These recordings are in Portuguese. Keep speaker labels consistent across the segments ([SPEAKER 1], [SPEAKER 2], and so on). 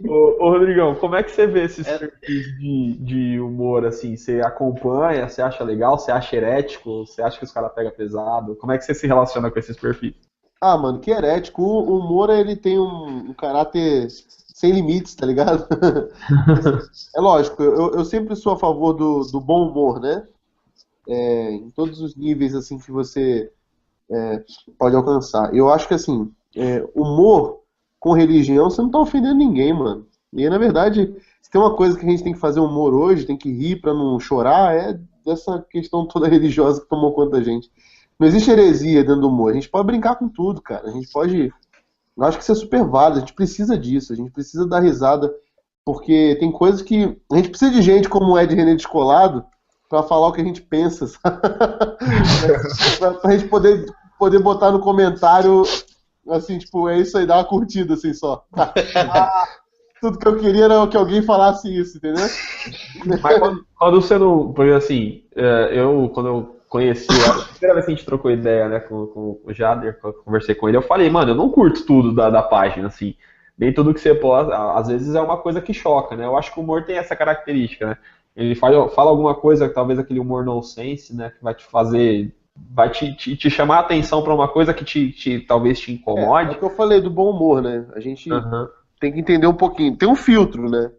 [SPEAKER 1] Ô, Rodrigão, como é que você vê esses
[SPEAKER 2] É,
[SPEAKER 1] perfis de humor, assim? Você acompanha, você acha legal, você acha herético, você acha que os caras pegam pesado? Como é que você se relaciona com esses perfis?
[SPEAKER 3] Ah, mano, que herético. O Moura, ele tem um caráter sem limites, tá ligado? É lógico, eu sempre sou a favor do bom humor, né? Em todos os níveis, assim, que você pode alcançar. Eu acho que, assim, humor com religião, você não tá ofendendo ninguém, mano. E, na verdade, se tem uma coisa que a gente tem que fazer humor hoje, tem que rir pra não chorar, é dessa questão toda religiosa que tomou conta da gente. Não existe heresia dentro do humor. A gente pode brincar com tudo, cara. A gente pode. Eu acho que isso é super válido. A gente precisa disso. A gente precisa dar risada. Porque tem coisas que. A gente precisa de gente como o Ed René Descolado pra falar o que a gente pensa, sabe? Pra gente poder botar no comentário, assim, tipo, é isso aí, dá uma curtida, assim, só. Tudo que eu queria era que alguém falasse isso, entendeu?
[SPEAKER 1] Mas quando você não. Porque assim, quando eu conheci o Ed, a primeira vez que a gente trocou ideia, né, com o Jader, quando eu conversei com ele, eu falei, mano, eu não curto tudo da página, assim. Nem tudo que você posta, às vezes é uma coisa que choca, né? Eu acho que o humor tem essa característica, né? Ele fala alguma coisa, talvez aquele humor nonsense, né, que vai te fazer. Vai te chamar a atenção pra uma coisa que talvez te
[SPEAKER 3] É o
[SPEAKER 1] incomode.
[SPEAKER 3] que eu falei do bom humor, né? A gente
[SPEAKER 1] Aham.
[SPEAKER 3] tem que entender um pouquinho. Tem um filtro, né?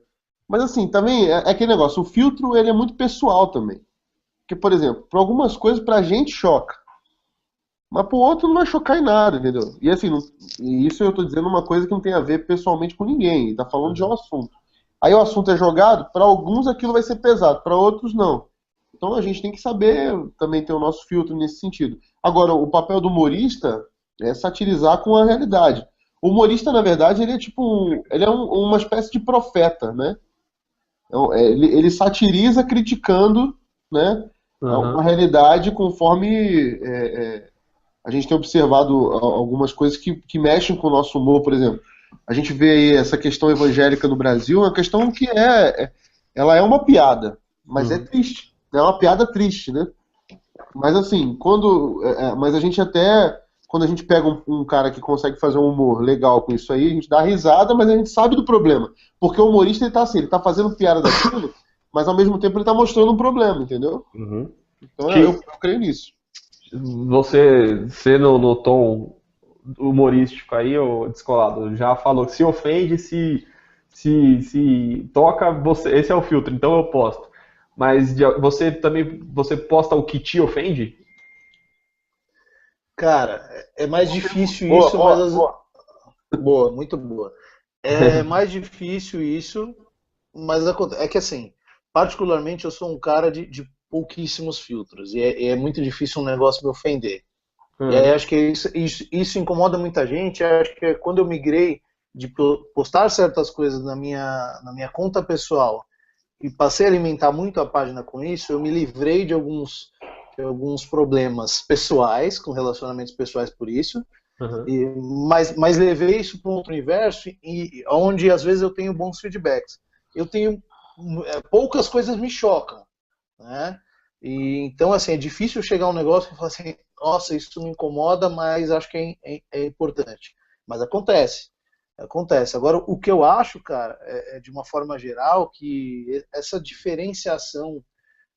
[SPEAKER 3] Mas assim, também é aquele negócio, o filtro ele é muito pessoal também. Porque, por exemplo, para algumas coisas pra gente choca, mas pro outro não vai chocar em nada, entendeu? E assim, e isso eu tô dizendo uma coisa que não tem a ver pessoalmente com ninguém, tá falando de um assunto. Aí o assunto é jogado, para alguns aquilo vai ser pesado, para outros não. Então a gente tem que saber também ter o nosso filtro nesse sentido. Agora, o papel do humorista é satirizar com a realidade. O humorista, na verdade, ele é tipo ele é uma espécie de profeta, né? Então, ele satiriza criticando, né, uma
[SPEAKER 1] Aham.
[SPEAKER 3] realidade conforme a gente tem observado algumas coisas que mexem com o nosso humor, por exemplo. A gente vê aí essa questão evangélica no Brasil, uma questão que ela é uma piada, mas é
[SPEAKER 1] Uhum.
[SPEAKER 3] triste. É uma piada triste, né? Mas assim, mas a gente até, quando a gente pega um cara que consegue fazer um humor legal com isso aí, a gente dá risada, mas a gente sabe do problema. Porque o humorista, ele tá assim, ele tá fazendo piada daquilo, mas ao mesmo tempo ele tá mostrando um problema, entendeu?
[SPEAKER 1] Uhum.
[SPEAKER 3] Então eu
[SPEAKER 1] Te-
[SPEAKER 3] creio nisso.
[SPEAKER 1] você no tom humorístico aí, ô descolado, já falou que se ofende, se toca, você, esse é o filtro, então eu posto. Mas você também, você posta o que te ofende?
[SPEAKER 2] cara, é mais difícil
[SPEAKER 3] Boa,
[SPEAKER 2] isso, mas
[SPEAKER 3] boa, boa.
[SPEAKER 2] boa, muito boa. É mais difícil isso, mas é que assim, particularmente eu sou um cara de pouquíssimos filtros e é muito difícil um negócio me ofender. E aí
[SPEAKER 1] Hum,
[SPEAKER 2] acho que isso incomoda muita gente. Acho que quando eu migrei de postar certas coisas na minha conta pessoal e passei a alimentar muito a página com isso, eu me livrei de alguns problemas pessoais, com relacionamentos pessoais por isso,
[SPEAKER 1] uhum.
[SPEAKER 2] mas levei isso para um outro universo e onde às vezes eu tenho bons feedbacks. Eu tenho poucas coisas me chocam, né? E então assim é difícil chegar a um negócio e falar assim, nossa, isso me incomoda, mas acho que é importante. Mas acontece. Acontece. Agora, o que eu acho, cara, de uma forma geral, que essa diferenciação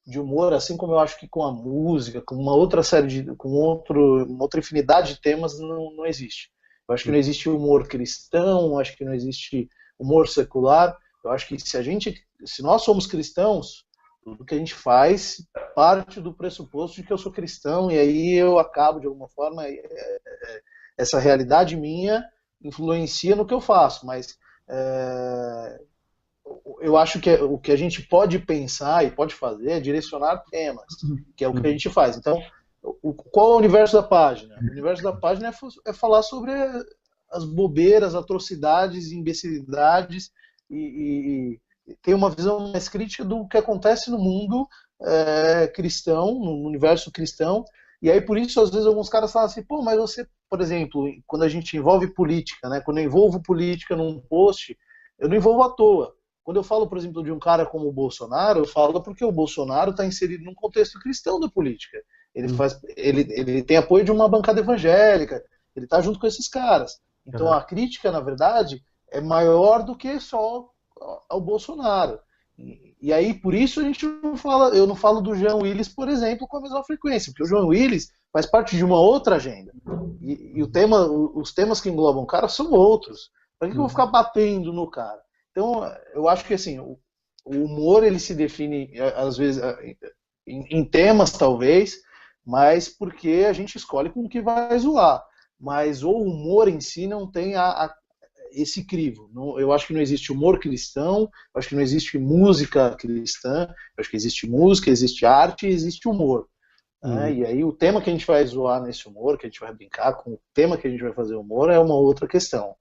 [SPEAKER 2] de humor, assim como eu acho que com a música, com uma outra série uma outra infinidade de temas, não existe. Eu acho que não existe humor cristão, acho que não existe humor secular. Eu acho que se nós somos cristãos, tudo que a gente faz parte do pressuposto de que eu sou cristão e aí eu acabo de alguma forma essa realidade minha influencia no que eu faço, mas eu acho que o que a gente pode pensar e pode fazer é direcionar temas, que é o que a
[SPEAKER 1] Uhum.
[SPEAKER 2] gente faz. Então, qual é o universo da página? O universo da página é falar sobre as bobeiras, atrocidades, imbecilidades e ter uma visão mais crítica do que acontece no mundo cristão, no universo cristão. E aí, por isso, às vezes, alguns caras falam assim, pô, mas você, por exemplo, quando a gente envolve política, né, quando eu envolvo política num post, eu não envolvo à toa. Quando eu falo, por exemplo, de um cara como o Bolsonaro, eu falo porque o Bolsonaro está inserido num contexto cristão da política. Ele tem apoio de uma bancada evangélica, ele está junto com esses caras. Então
[SPEAKER 1] Uhum.
[SPEAKER 2] a crítica, na verdade, é maior do que só o Bolsonaro. E aí, por isso a gente não fala, eu não falo do Jean Willis, por exemplo, com a mesma frequência, porque o Jean Willis faz parte de uma outra agenda. E os temas que englobam o cara são outros. Para que eu vou ficar batendo no cara? Então, eu acho que assim, o humor ele se define, às vezes, em temas, talvez, mas porque a gente escolhe com o que vai zoar. Mas o humor em si não tem esse crivo. Eu acho que não existe humor cristão, eu acho que não existe música cristã, eu acho que existe música, existe arte e existe humor. Né? E aí o tema que a gente vai zoar nesse humor, que a gente vai brincar com o tema que a gente vai fazer humor, é uma outra questão.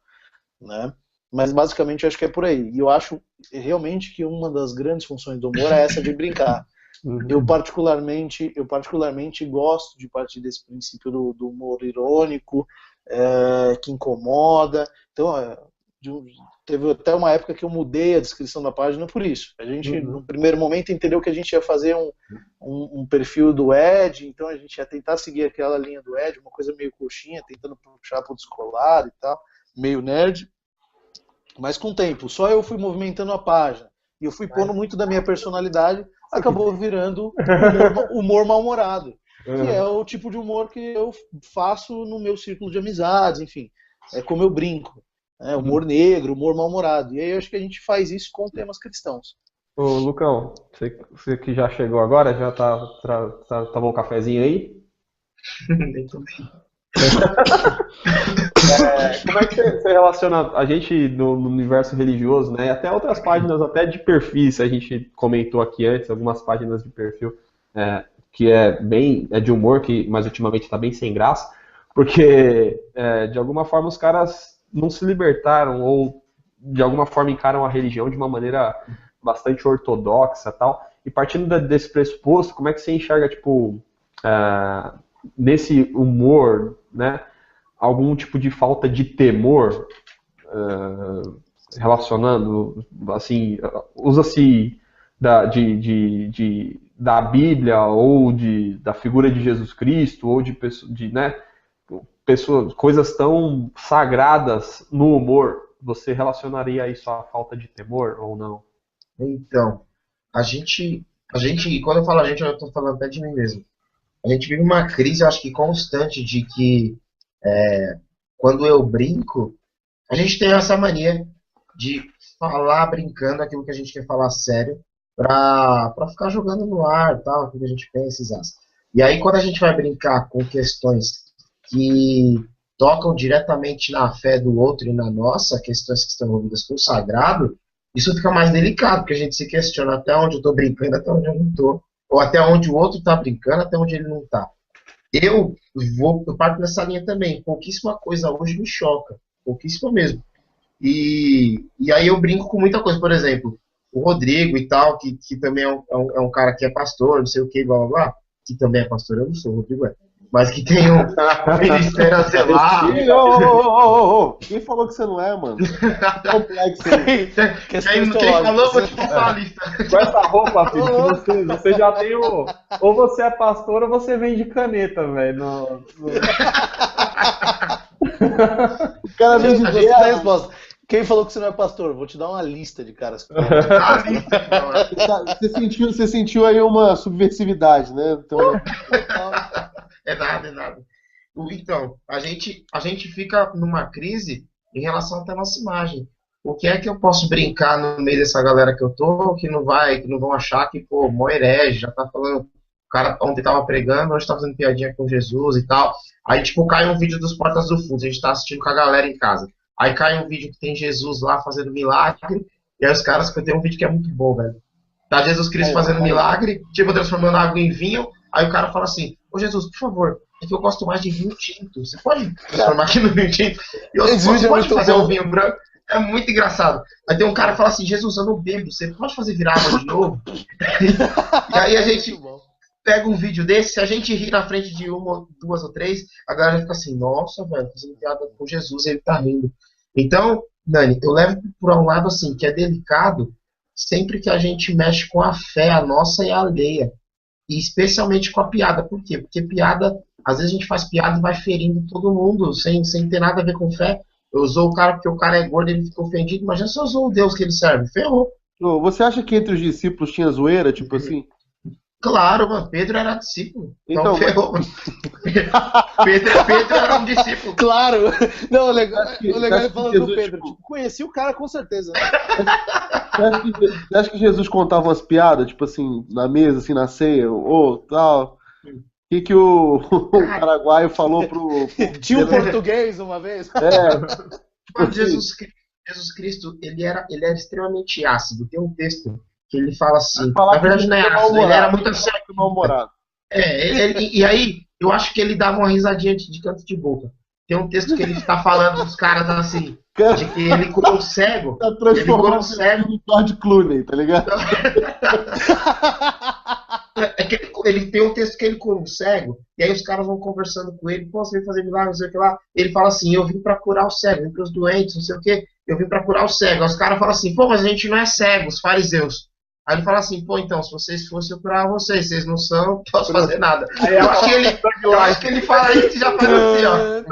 [SPEAKER 2] Né? Mas basicamente eu acho que é por aí. E eu acho realmente que uma das grandes funções do humor é essa de brincar. Eu particularmente gosto de partir desse princípio do humor irônico, que incomoda. Então, teve até uma época que eu mudei a descrição da página por isso. A gente, no primeiro momento, entendeu que a gente ia fazer um perfil do Ed, então a gente ia tentar seguir aquela linha do Ed, uma coisa meio coxinha, tentando puxar para o descolar e tal, meio nerd. Mas com o tempo, só eu fui movimentando a página e eu fui pondo muito da minha personalidade, acabou virando humor mal-humorado, que é o tipo de humor que eu faço no meu círculo de amizades, enfim, é como eu brinco, humor negro, humor mal-humorado, e aí eu acho que a gente faz isso com temas cristãos.
[SPEAKER 1] Ô, Lucão, você que já chegou agora, já tomou um cafezinho aí?
[SPEAKER 4] Nem tomei.
[SPEAKER 1] Como é que você relaciona a gente no universo religioso, né? E até outras páginas, até de perfis, a gente comentou aqui antes, algumas páginas de perfil que é de humor, mas ultimamente está bem sem graça, porque de alguma forma os caras não se libertaram ou de alguma forma encaram a religião de uma maneira bastante ortodoxa e tal. E partindo desse pressuposto, como é que você enxerga, tipo, nesse humor, né? Algum tipo de falta de temor, relacionando, assim, usa-se da Bíblia ou da figura de Jesus Cristo ou né, pessoas, coisas tão sagradas no humor. Você relacionaria isso à falta de temor ou não?
[SPEAKER 4] Então, a gente, quando eu falo a gente, eu estou falando até de mim mesmo. A gente vive uma crise, eu acho que constante, de que quando eu brinco, a gente tem essa mania de falar brincando aquilo que a gente quer falar sério pra ficar jogando no ar, tal, aquilo que a gente pensa, exato. E aí quando a gente vai brincar com questões que tocam diretamente na fé do outro e na nossa, questões que estão envolvidas com o sagrado, isso fica mais delicado, porque a gente se questiona até onde eu estou brincando, até onde eu não estou, ou até onde o outro está brincando, até onde ele não está. Eu parto nessa linha também. Pouquíssima coisa hoje me choca. Pouquíssima mesmo. E aí eu brinco com muita coisa. Por exemplo, o Rodrigo e tal, que também é um cara que é pastor, não sei o que, blá blá blá. Que também é pastor, eu não sou, o Rodrigo é. Mas que tem um ministério a zelar.
[SPEAKER 3] Quem falou que você não é, mano? Complexo aí.
[SPEAKER 4] Quem falou, vou te passar a lista.
[SPEAKER 1] Com essa roupa, filho, que você já tem ou você é pastor ou você vende caneta, velho.
[SPEAKER 3] O cara vende
[SPEAKER 2] a resposta. Quem falou que você não é pastor? Vou te dar uma lista de caras.
[SPEAKER 3] Você sentiu aí uma subversividade, né? Então...
[SPEAKER 4] É nada. Então, a gente fica numa crise em relação até a nossa imagem. O que é que eu posso brincar no meio dessa galera que eu tô, que não vão achar que, pô, mó herege, já tá falando, o cara ontem tava pregando, hoje tá fazendo piadinha com Jesus e tal. Aí, tipo, cai um vídeo dos Portas do Fundo, a gente tá assistindo com a galera em casa. Aí cai um vídeo que tem Jesus lá fazendo milagre, e aí os caras, tem um vídeo que é muito bom, velho. Tá Jesus Cristo fazendo milagre, tipo, transformando água em vinho, aí o cara fala assim, ô Jesus, por favor, é que eu gosto mais de vinho tinto, você pode transformar aqui no vinho tinto? E eu, você pode fazer um vinho branco? É muito engraçado. Aí tem um cara que fala assim, Jesus, eu não bebo, você pode fazer virar água de novo? E aí a gente pega um vídeo desse, se a gente rir na frente de uma, duas ou três, a galera fica assim, nossa, velho, fazendo piada com Jesus, ele tá rindo. Então, Nani, eu levo por um lado assim, que é delicado, sempre que a gente mexe com a fé, a nossa e a alheia. E especialmente com a piada. Por quê? Porque piada, às vezes a gente faz piada e vai ferindo todo mundo, sem ter nada a ver com fé. Eu usou o cara porque o cara é gordo e ele ficou ofendido. Imagina se eu usou o Deus que ele serve. Ferrou.
[SPEAKER 3] Você acha que entre os discípulos tinha zoeira, tipo assim?
[SPEAKER 4] Claro, mano. Pedro era discípulo. Então,
[SPEAKER 3] Então,
[SPEAKER 4] ferrou. Pedro era um discípulo.
[SPEAKER 2] Claro! Não, o legal
[SPEAKER 3] Acho que
[SPEAKER 2] é falando do
[SPEAKER 3] Jesus,
[SPEAKER 2] Pedro.
[SPEAKER 3] tipo,
[SPEAKER 2] Tipo, conheci o cara com certeza.
[SPEAKER 3] Você acha que Jesus contava umas piadas, tipo assim, na mesa, assim, na ceia, ou tal? O que o paraguaio falou pro
[SPEAKER 2] Tinha um português uma vez.
[SPEAKER 4] Mas Jesus Cristo, ele era extremamente ácido. Tem um texto que ele fala assim,
[SPEAKER 3] falar
[SPEAKER 4] na verdade não é ácido, ele era muito sério.
[SPEAKER 3] mal-humorado.
[SPEAKER 4] E aí, eu acho que ele dava uma risadinha de canto de boca. Tem um texto que ele está falando dos caras assim, de que ele curou o cego.
[SPEAKER 3] Tá
[SPEAKER 4] Ele curou
[SPEAKER 3] transformando
[SPEAKER 4] o cego.
[SPEAKER 3] no George Clooney, tá ligado?
[SPEAKER 4] É que ele tem um texto que ele cura um cego, e aí os caras vão conversando com ele, pô, você vem fazer milagre, não sei o que lá. Ele fala assim, eu vim pra curar o cego, vim pros doentes, não sei o que, eu vim pra curar o cego. Aí os caras falam assim, pô, mas a gente não é cego, os fariseus. Aí ele fala assim, pô, então, se vocês fossem, eu curava vocês não são, não posso fazer nada. Aí eu acho que ele fala isso e já faz assim, ó.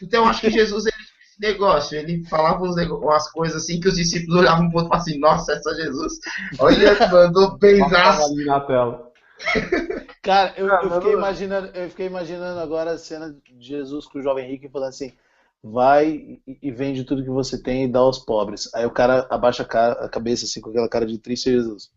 [SPEAKER 4] Então eu acho que Jesus, ele fez esse negócio, ele falava umas coisas assim que os discípulos olhavam pro outro e falavam assim, nossa, essa Jesus, olha, mandou benzaço.
[SPEAKER 1] Ali na tela.
[SPEAKER 2] Cara, eu fiquei imaginando agora a cena de Jesus com o jovem rico falando assim, vai e vende tudo que você tem e dá aos pobres. Aí o cara abaixa a cabeça assim com aquela cara de triste Jesus.